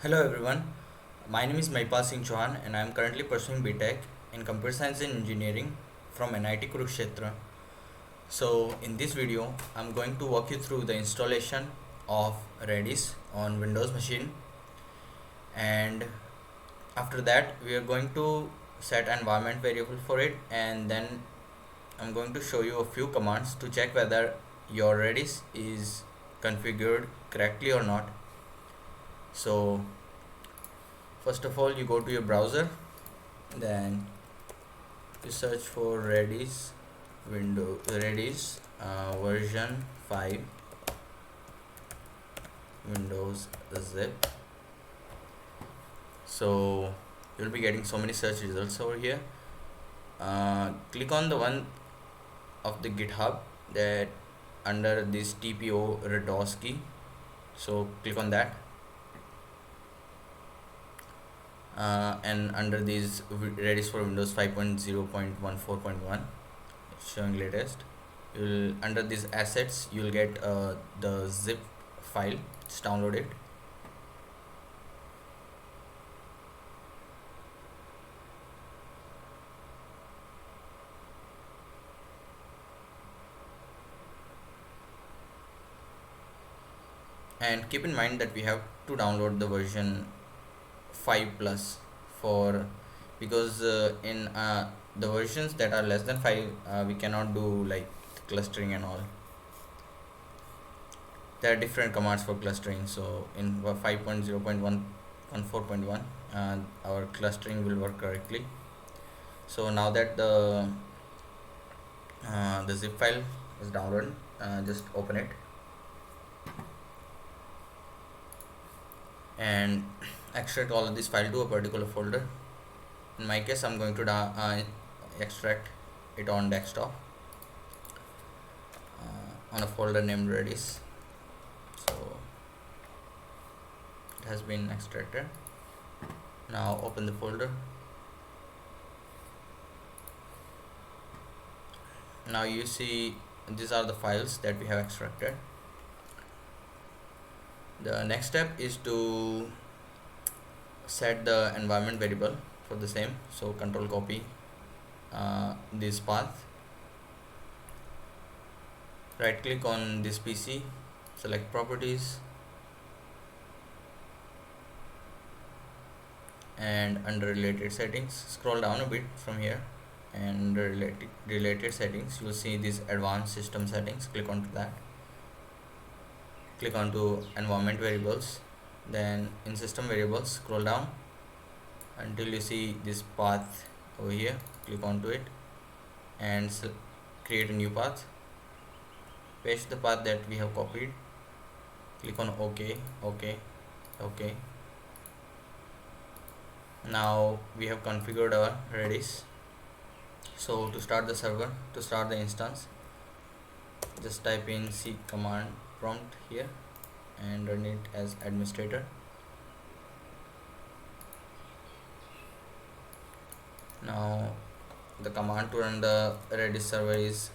Hello everyone, my name is Mahipal Singh Chouhan and I am currently pursuing BTech in Computer Science and Engineering from NIT Kurukshetra. So in this video, I am going to walk you through the installation of Redis on Windows machine, and after that we are going to set environment variable for it, and then I'm going to show you a few commands to check whether your Redis is configured correctly or not. So first of all, you go to your browser, then you search for Redis version 5 Windows zip. So you'll be getting so many search results over here. Click on the one of the GitHub that under this TPO Redis key. So click on that. And under these Redis for Windows 5.0.14.1 showing latest, you'll under these assets you'll get the zip file. Just download it. And keep in mind that we have to download the version 5 plus for because in the versions that are less than 5 we cannot do like clustering and all. There are different commands for clustering, so in 5.0.114.1 our clustering will work correctly. So now that the zip file is downloaded, just open it and extract all of this file to a particular folder. In my case, I'm going to extract it on desktop on a folder named Redis. So it has been extracted. Now open the folder. Now you see these are the files that we have extracted. The next step is to set the environment variable for the same. So control copy this path, right click on this PC, select properties, and under related settings scroll down a bit from here, and related settings you'll see this advanced system settings. Click onto that, click onto environment variables, then in system variables scroll down until you see this path over here. Click onto it and create a new path, paste the path that we have copied, click on OK. Now we have configured our Redis. So to start the server, to start the instance, just type in C command prompt here and run it as administrator. Now the command to run the Redis server is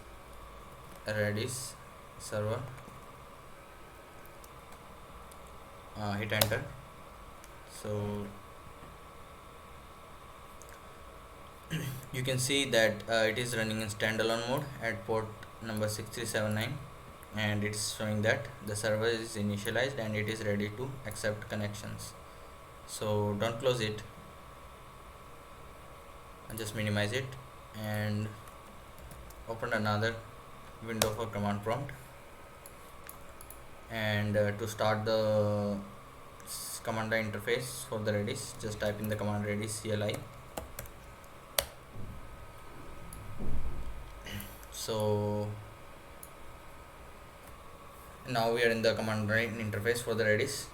Redis server. Hit enter. So you can see that it is running in standalone mode at port number 6379, and it's showing that the server is initialized and it is ready to accept connections. So don't close it, and just minimize it and open another window for command prompt. And to start the command line interface for the Redis, just type in the command Redis CLI. So now we are in the command line interface for the Redis,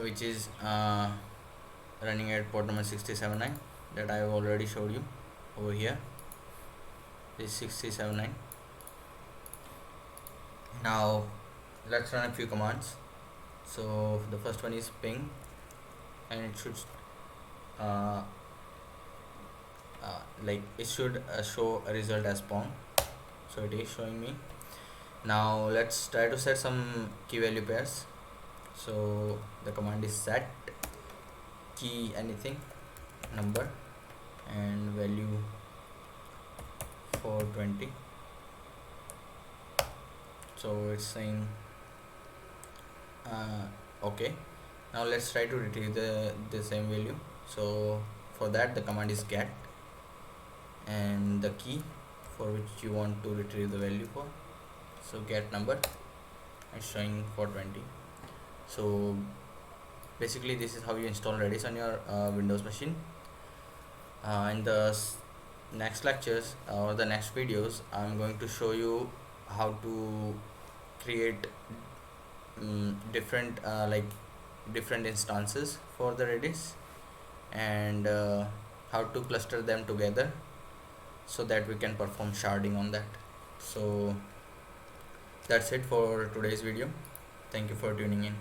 which is running at port number 6079 that I have already showed you over here. This 6079. Now let's run a few commands. So the first one is ping, and it should show a result as pong. So it is showing me. Now let's try to set some key value pairs. So the command is set key anything, number, and value 420. So it's saying okay. Now let's try to retrieve the same value. So for that the command is get, and the key for which you want to retrieve the value for, so get number, it's showing 420. So basically this is how you install Redis on your Windows machine. In the next lectures or the next videos, I'm going to show you how to create different different instances for the Redis, and how to cluster them together so that we can perform sharding on that. So that's it for today's video. Thank you for tuning in.